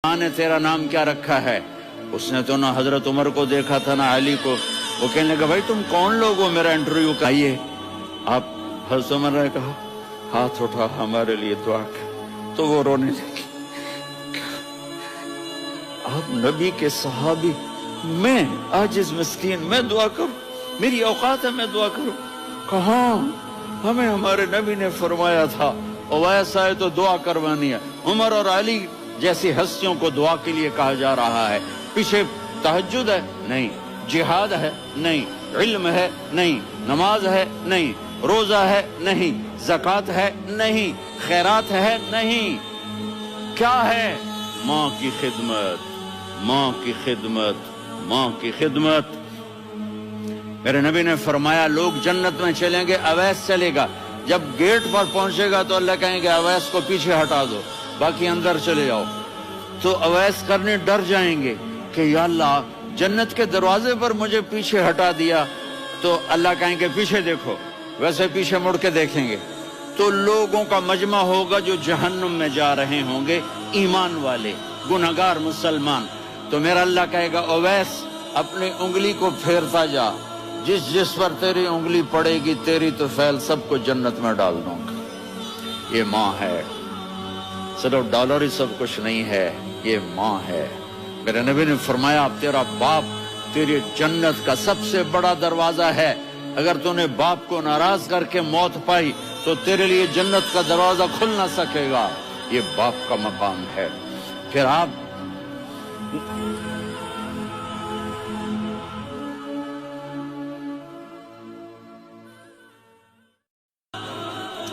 ماں نے تیرا نام کیا رکھا ہے؟ اس نے تو نہ حضرت عمر کو دیکھا تھا نہ علی کو. وہ کہنے لگا بھائی تم کون لوگ ہو میرا انٹرویو کائیے. آپ حضرت عمر نے کہا ہاتھ اٹھا ہمارے لیے دعا کر. تو وہ رونے لگے. آپ نبی کے صحابی، میں عاجز مسکین میں دعا کروں؟ میری اوقات ہے میں دعا کروں؟ کہاں، ہمیں ہمارے نبی نے فرمایا تھا اویس آئے تو دعا کروانی ہے. عمر اور علی جیسی ہستیوں کو دعا کے لیے کہا جا رہا ہے. پیچھے تہجد ہے نہیں، جہاد ہے نہیں، علم ہے نہیں، نماز ہے نہیں، روزہ ہے نہیں، زکوٰۃ ہے نہیں، خیرات ہے نہیں. کیا ہے؟ ماں کی خدمت، ماں کی خدمت، ماں کی خدمت. میرے نبی نے فرمایا لوگ جنت میں چلیں گے، اویس چلے گا. جب گیٹ پر پہنچے گا تو اللہ کہیں گے اویس کو پیچھے ہٹا دو، باقی اندر چلے جاؤ. تو اویس کرنے ڈر جائیں گے کہ یا اللہ جنت کے دروازے پر مجھے پیچھے ہٹا دیا. تو اللہ کہیں گے پیچھے دیکھو، ویسے پیچھے مڑ کے دیکھیں گے تو لوگوں کا مجمع ہوگا جو جہنم میں جا رہے ہوں گے، ایمان والے، گنہگار مسلمان. تو میرا اللہ کہے گا اویس اپنی انگلی کو پھیرتا جا، جس جس پر تیری انگلی پڑے گی تیری تو فیل سب کو جنت میں ڈال دوں گا. یہ ماں ہے، صرف ڈالر ہی سب کچھ نہیں ہے، یہ ماں ہے. میرے نبی نے فرمایا تیرا باپ تیری جنت کا سب سے بڑا دروازہ ہے. اگر تو نے باپ کو ناراض کر کے موت پائی تو تیرے لیے جنت کا دروازہ کھل نہ سکے گا. یہ باپ کا مقام ہے. پھر آپ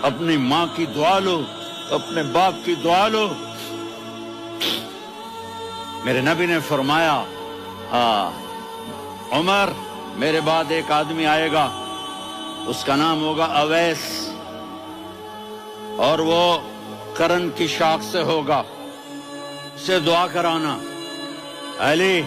اپنی ماں کی دعا لو، اپنے باپ کی دعا لو. میرے نبی نے فرمایا عمر میرے بعد ایک آدمی آئے گا، اس کا نام ہوگا اویس، اور وہ کرن کی شاخ سے ہوگا، سے دعا کرانا. علی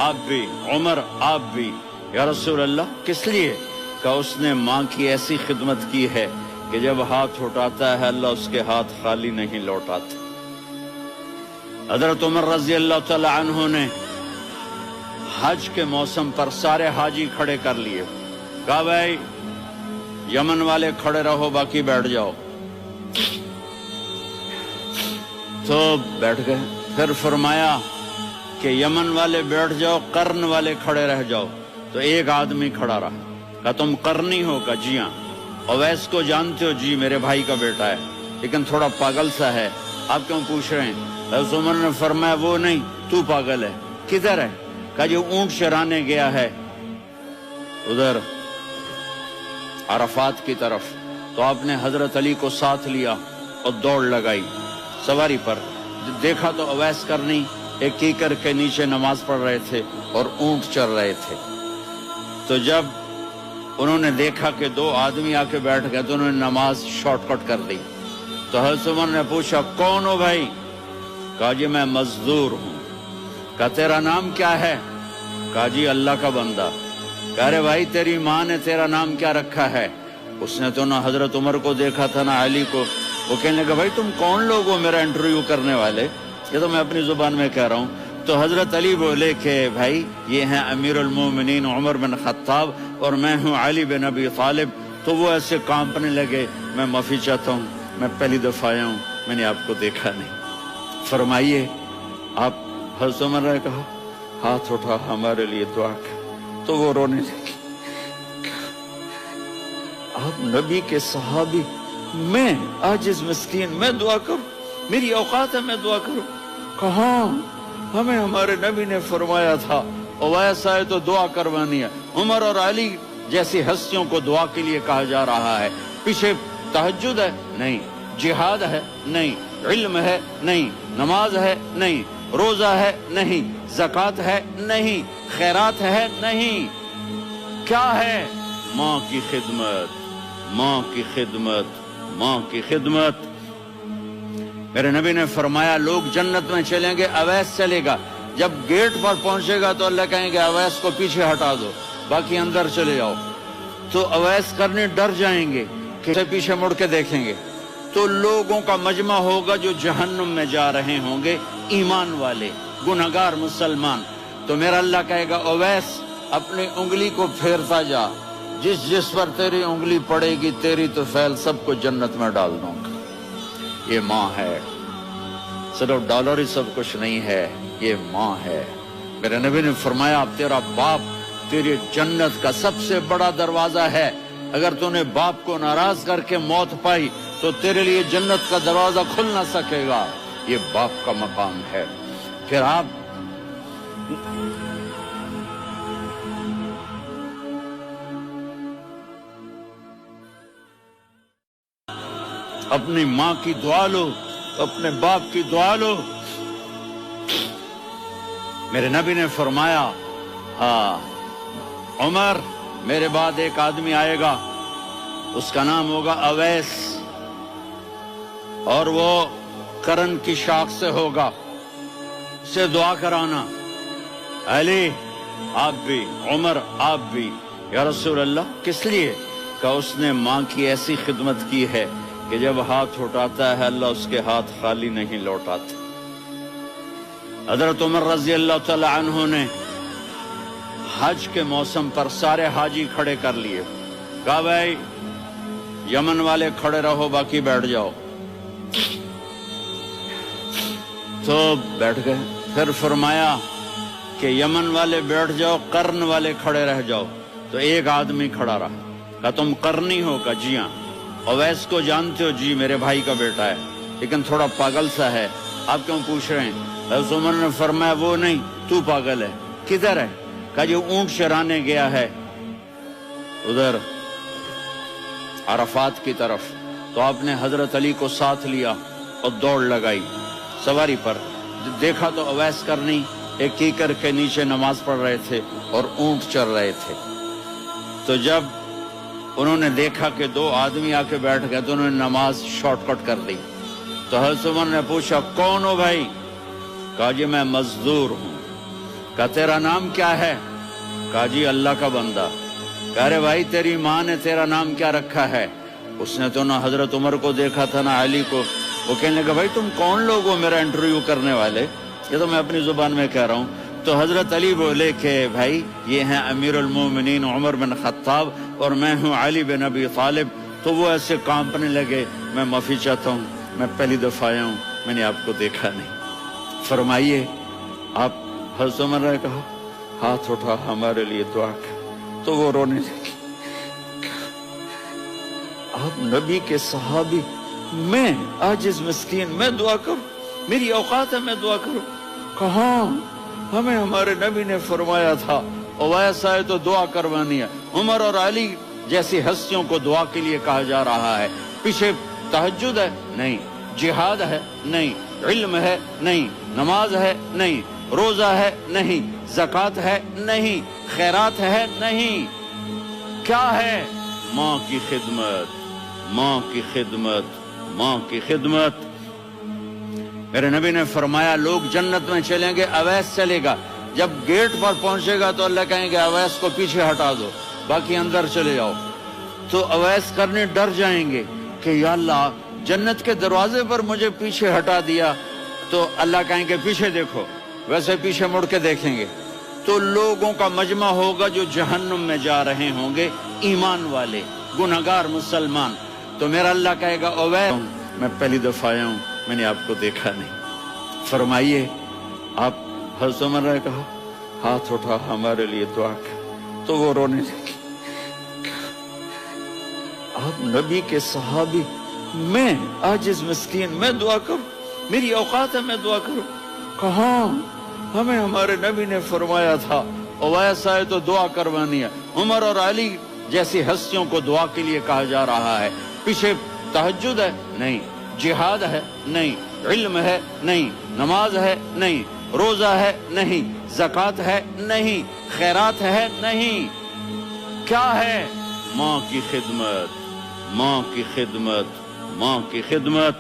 آپ بھی، عمر آپ بھی. یا رسول اللہ کس لیے؟ کہ اس نے ماں کی ایسی خدمت کی ہے کہ جب ہاتھ اٹھاتا ہے اللہ اس کے ہاتھ خالی نہیں لوٹاتا. حضرت عمر رضی اللہ تعالی عنہ نے حج کے موسم پر سارے حاجی کھڑے کر لیے. کہا بھائی یمن والے کھڑے رہو، باقی بیٹھ جاؤ. تو بیٹھ گئے. پھر فرمایا کہ یمن والے بیٹھ جاؤ، قرن والے کھڑے رہ جاؤ. تو ایک آدمی کھڑا رہا. کہا تم قرنی ہو؟ کہا جی ہاں. اویس کو جانتے ہو؟ جی میرے بھائی کا بیٹا ہے، لیکن تھوڑا پاگل سا ہے، آپ کیوں پوچھ رہے ہیں؟ حضرت عمر نے فرمایا وہ نہیں، تو پاگل ہے. کدھر ہے؟ کہا جو اونٹ چرانے گیا ہے ادھر عرفات کی طرف. تو آپ نے حضرت علی کو ساتھ لیا اور دوڑ لگائی سواری پر. دیکھا تو اویس کرنی ایک کیکر کے نیچے نماز پڑھ رہے تھے اور اونٹ چر رہے تھے. تو جب انہوں نے دیکھا کہ دو آدمی آ کے بیٹھ گئے تو انہوں نے نماز شارٹ کٹ کر دی. تو حضرت عمر نے پوچھا کون ہو بھائی؟ کہا جی میں مزدور ہوں. کہا تیرا نام کیا ہے؟ کہا جی اللہ کا بندہ. کہہ رہے بھائی تیری ماں نے تیرا نام کیا رکھا ہے؟ اس نے تو نہ حضرت عمر کو دیکھا تھا نہ علی کو. وہ کہنے لگا بھائی تم کون لوگ ہو میرا انٹرویو کرنے والے؟ یہ تو میں اپنی زبان میں کہہ رہا ہوں. تو حضرت علی بولے کہ بھائی یہ ہیں امیر المومنین عمر بن خطاب اور میں ہوں علی بن ابی طالب. تو وہ ایسے کانپنے لگے. میں معافی چاہتا ہوں، میں پہلی دفعہ آیا ہوں، میں نے آپ کو دیکھا نہیں. فرمائیے آپ. حضرت عمر نے کہا ہاتھ اٹھا ہمارے لیے دعا کر. تو وہ رونے لگے. آپ نبی کے صحابی، میں عاجز مسکین میں دعا کروں؟ میری اوقات ہے میں دعا کروں؟ کہاں، ہمیں ہمارے نبی نے فرمایا تھا اویس آئے تو دعا کروانی ہے. عمر اور علی جیسی ہستیوں کو دعا کے لیے کہا جا رہا ہے. پیچھے تہجد ہے نہیں، جہاد ہے نہیں، علم ہے نہیں، نماز ہے نہیں، روزہ ہے نہیں، زکوٰۃ ہے نہیں، خیرات ہے نہیں. کیا ہے؟ ماں کی خدمت، ماں کی خدمت، ماں کی خدمت. میرے نبی نے فرمایا لوگ جنت میں چلیں گے، اویس چلے گا. جب گیٹ پر پہنچے گا تو اللہ کہیں گے اویس کو پیچھے ہٹا دو، باقی اندر چلے جاؤ. تو اویس کرنے ڈر جائیں گے کہ پیچھے مڑ کے دیکھیں گے تو لوگوں کا مجمع ہوگا جو جہنم میں جا رہے ہوں گے، ایمان والے، گنہگار مسلمان۔ تو میرا اللہ کہے گا اویس اپنی انگلی کو پھیرتا جا، جس جس پر تیری انگلی پڑے گی تیری تو فیل سب کو جنت میں ڈال دوں گا۔ یہ ماں ہے، صرف ڈالر ہی سب کچھ نہیں ہے، یہ ماں ہے۔ میرے نبی نے فرمایا تیرا باپ تیری جنت کا سب سے بڑا دروازہ ہے، اگر تو نے باپ کو ناراض کر کے موت پائی تو تیرے لیے جنت کا دروازہ کھل نہ سکے گا۔ یہ باپ کا مقام ہے۔ پھر آپ اپنی ماں کی دعا لو، اپنے باپ کی دعا لو۔ میرے نبی نے فرمایا عمر میرے بعد ایک آدمی آئے گا، اس کا نام ہوگا اویس، اور وہ کرن کی شاخ سے ہوگا، اسے دعا کرانا۔ علی آپ بھی، عمر آپ بھی۔ یا رسول اللہ کس لیے؟ کہ اس نے ماں کی ایسی خدمت کی ہے کہ جب ہاتھ اٹھاتا ہے اللہ اس کے ہاتھ خالی نہیں لوٹاتا۔ حضرت عمر رضی اللہ تعالی عنہ نے حج کے موسم پر سارے حاجی کھڑے کر لیے، کہا بھائی یمن والے کھڑے رہو باقی بیٹھ جاؤ، تو بیٹھ گئے۔ پھر فرمایا کہ یمن والے بیٹھ جاؤ، قرن والے کھڑے رہ جاؤ، تو ایک آدمی کھڑا رہا۔ کہا تم قرنی ہو؟ کہا جی ہاں۔ اویس کو جانتے ہو؟ جی میرے بھائی کا بیٹا ہے، لیکن تھوڑا پاگل سا ہے، آپ کیوں پوچھ رہے ہیں؟ حضرت عمر نے فرمایا وہ نہیں، تو پاگل ہے۔ کدھر ہے؟ کہا جو اونٹ چرانے گیا ہے ادھر عرفات کی طرف۔ تو آپ نے حضرت علی کو ساتھ لیا اور دوڑ لگائی سواری پر۔ دیکھا تو اویس کرنی ایک کیکر کے نیچے نماز پڑھ رہے تھے اور اونٹ چر رہے تھے۔ تو جب انہوں نے دیکھا کہ دو آدمی آ کے بیٹھ گئے تو انہوں نے نماز شارٹ کٹ کر دی۔ تو حضرت عمر نے پوچھا کون ہو بھائی؟ کہا جی میں مزدور ہوں۔ کہا تیرا نام کیا ہے؟ کہا جی اللہ کا بندہ۔ کہا رے بھائی تیری ماں نے تیرا نام کیا رکھا ہے؟ اس نے تو نہ حضرت عمر کو دیکھا تھا نہ علی کو۔ وہ کہنے لگا بھائی تم کون لوگ ہو میرا انٹرویو کرنے والے؟ یہ تو میں اپنی زبان میں کہہ رہا ہوں۔ تو حضرت علی بولے کہ بھائی یہ ہیں امیر المومنین عمر بن خطاب اور میں ہوں علی بن ابی طالب۔ تو وہ ایسے کانپنے لگے، میں معافی چاہتا ہوں، میں پہلی دفعہ آیا ہوں، میں نے آپ کو دیکھا نہیں۔ فرمائیے آپ، حضرت عمر نے کہا ہاتھ اٹھا ہمارے لیے دعا کر، تو وہ رونے لگی۔ آپ نبی کے صحابی، میں عاجز مسکین، میں دعا کروں؟ میری اوقات ہے میں دعا کروں؟ کہاں؟ ہمیں ہمارے نبی نے فرمایا تھا اویس آئے تو دعا کروانی ہے۔ عمر اور علی جیسی ہستیوں کو دعا کے لیے کہا جا رہا ہے۔ پیچھے تہجد ہے؟ نہیں۔ جہاد ہے؟ نہیں۔ علم ہے؟ نہیں۔ نماز ہے؟ نہیں۔ روزہ ہے؟ نہیں۔ زکوٰۃ ہے؟ نہیں۔ خیرات ہے؟ نہیں۔ کیا ہے؟ ماں کی خدمت، ماں کی خدمت، ماں کی خدمت۔ میرے نبی نے فرمایا لوگ جنت میں چلیں گے، اویس چلے گا۔ جب گیٹ پر پہنچے گا تو اللہ کہیں گے اویس کو پیچھے ہٹا دو، باقی اندر چلے جاؤ۔ تو اویس کرنے ڈر جائیں گے کہ یا اللہ جنت کے دروازے پر مجھے پیچھے ہٹا دیا۔ تو اللہ کہیں گے پیچھے دیکھو، ویسے پیچھے مڑ کے دیکھیں گے تو لوگوں کا مجمع ہوگا جو جہنم میں جا رہے ہوں گے، ایمان والے، گنہگار مسلمان۔ تو میرا اللہ کہے گا اویس میں پہلی دفعہ آیا ہوں، میں نے آپ کو دیکھا نہیں۔ فرمائیے آپ، حضرت عمر نے کہا ہاتھ اٹھا ہمارے لیے دعا کر، تو وہ رونے لگی۔ آپ نبی کے صحابی، میں عاجز مسکین، میں دعا کروں؟ میری اوقات ہے میں دعا کروں؟ کہاں؟ ہمیں ہمارے نبی نے فرمایا تھا اویس آئے تو دعا کروانی ہے۔ عمر اور علی جیسی ہستیوں کو دعا کے لیے کہا جا رہا ہے۔ پیچھے تہجد ہے؟ نہیں۔ جہاد ہے؟ نہیں۔ علم ہے؟ نہیں۔ نماز ہے؟ نہیں۔ روزہ ہے؟ نہیں۔ زکوٰۃ ہے؟ نہیں۔ خیرات ہے؟ نہیں۔ کیا ہے؟ ماں کی خدمت، ماں کی خدمت، ماں کی خدمت۔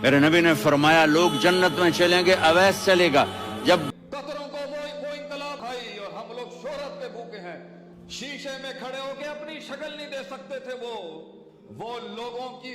میرے نبی نے فرمایا لوگ جنت میں چلیں گے، اویس چلے گا۔ جب قطروں کو وہ انقلاب آئی اور ہم لوگ شہرت پہ بھوکے ہیں، شیشے میں کھڑے ہو کے اپنی شکل نہیں دے سکتے تھے، وہ لوگوں کی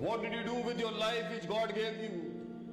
What did you do with your life which God gave you?